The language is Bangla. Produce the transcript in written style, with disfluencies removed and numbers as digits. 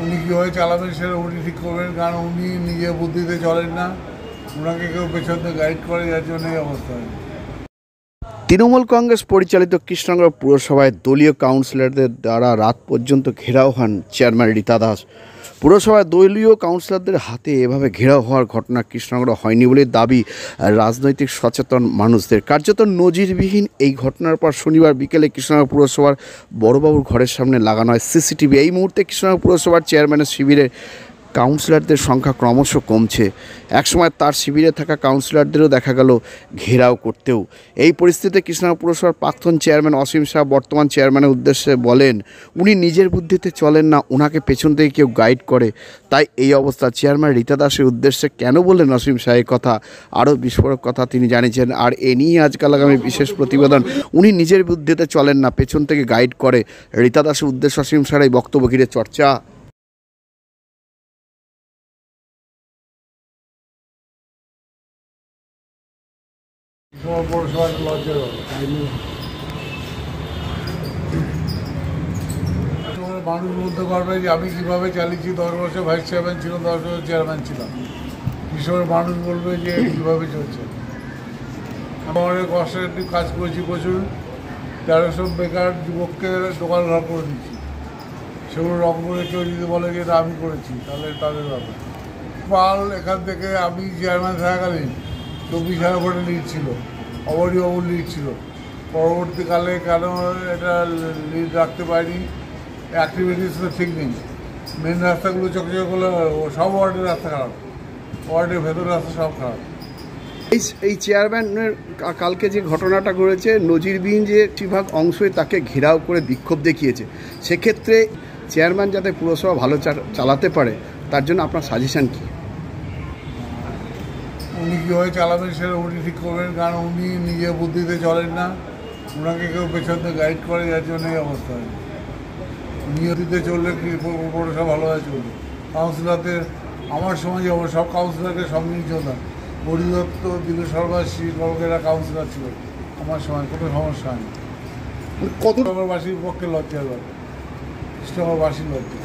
উনি কীভাবে চালাবেন সেটা উনি ঠিক করবেন, কারণ উনি নিজের বুদ্ধিতে চলেন না, ওনাকে কেউ পেছন থেকে গাইড করে, যার জন্য এই অবস্থা হয়। তৃণমূল কংগ্রেস পরিচালিত কৃষ্ণনগর পুরসভায় দলীয় কাউন্সিলরদের দ্বারা রাত পর্যন্ত ঘেরাও হন চেয়ারম্যান রীতা দাস। পুরসভায় দলীয় কাউন্সিলরদের হাতে এভাবে ঘেরাও হওয়ার ঘটনা কৃষ্ণনগরে হয়নি বলে দাবি রাজনৈতিক সচেতন মানুষদের। কার্যত নজিরবিহীন এই ঘটনার পর শনিবার বিকেলে কৃষ্ণনগর পুরসভার বড়বাবুর ঘরের সামনে লাগানো হয় সিসিটিভি। এই মুহূর্তে কৃষ্ণনগর পুরসভার চেয়ারম্যানের শিবিরে কাউন্সিলরদের সংখ্যা ক্রমশ কমছে। একসময় তার শিবিরে থাকা কাউন্সিলরদেরও দেখা গেল ঘেরাও করতেও। এই পরিস্থিতিতে কৃষ্ণনগর পুরসভার প্রাক্তন চেয়ারম্যান অসীম শাহ বর্তমান চেয়ারম্যানের উদ্দেশ্যে বলেন, উনি নিজের বুদ্ধিতে চলেন না, ওনাকে পেছন থেকে কেউ গাইড করে। তাই এই অবস্থা। চেয়ারম্যান রীতা দাসের উদ্দেশ্যে কেন বললেন অসীম শাহ এই কথা, আরও বিস্ফোরক কথা তিনি জানিয়েছেন। আর এ নিয়ে আজকাল আগামী বিশেষ প্রতিবেদন। উনি নিজের বুদ্ধিতে চলেন না, পেছন থেকে গাইড করে। রীতা দাসের উদ্দেশ্যে অসীম শাহর এই বক্তব্য ঘিরে চর্চা। পৌরসভার লজ্জার মানুষ বলতে পারবে যে আমি কীভাবে চালিয়েছি। 10 বছর ভাইস চেয়ারম্যান ছিল, 10 বছর চেয়ারম্যান ছিলাম। কৃষকের মানুষ বলবে যে কীভাবে চলছে। আমি অনেক কষ্টের কাজ করেছি প্রচুর। 1300 বেকার যুবককে দোকান ঘর করে দিচ্ছি। সেগুলো রং করে কেউ যদি বলে যে এটা আমি করেছি, তাহলে তাদের ব্যাপার। পাল এখান থেকে আমি চেয়ারম্যান থাকাকালীন 24,000 ভোটে লিড ছিল, অবরিবাবুর লিড ছিল। পরবর্তীকালে কেন এটা লিড রাখতে পারিনি, অ্যাক্টিভিটিস তো ঠিক নেই। মেন রাস্তাগুলো চকচকে করলে সব ওয়ার্ডের রাস্তা খারাপ, ওয়ার্ডের ভেতর রাস্তা সব খারাপ। এই চেয়ারম্যানের কালকে যে ঘটনাটা ঘটেছে নজিরবিহীন, যে বেশিরভাগ অংশই তাকে ঘেরাও করে বিক্ষোভ দেখিয়েছে। সেক্ষেত্রে চেয়ারম্যান যাতে পুরসভা ভালো চালাতে পারে, তার জন্য আপনার সাজেশন কী? উনি কীভাবে চালাবেন সেটা উনি ঠিক করবেন, কারণ উনি নিজের বুদ্ধিতে চলেন না, ওনাকে কেউ পেছন থেকে গাইড করে, যার জন্য এই অবস্থা হয়। নিয়তিতে চললে পৌরসভা ভালোভাবে চলবে। কাউন্সিলরদের আমার সময় যেমন সব কাউন্সিলরকে সঙ্গে নিয়ে চলতাম। পরিদত্ত, দিলীপ শর্মা, শ্রী কলকেরা কাউন্সিলর ছিল আমার সময়, কোনো সমস্যা হয়নি। কৃষ্ণনগরবাসীর পক্ষে লজ্জার ব্যাপার, কৃষ্ণনগরবাসীর লজ্জা।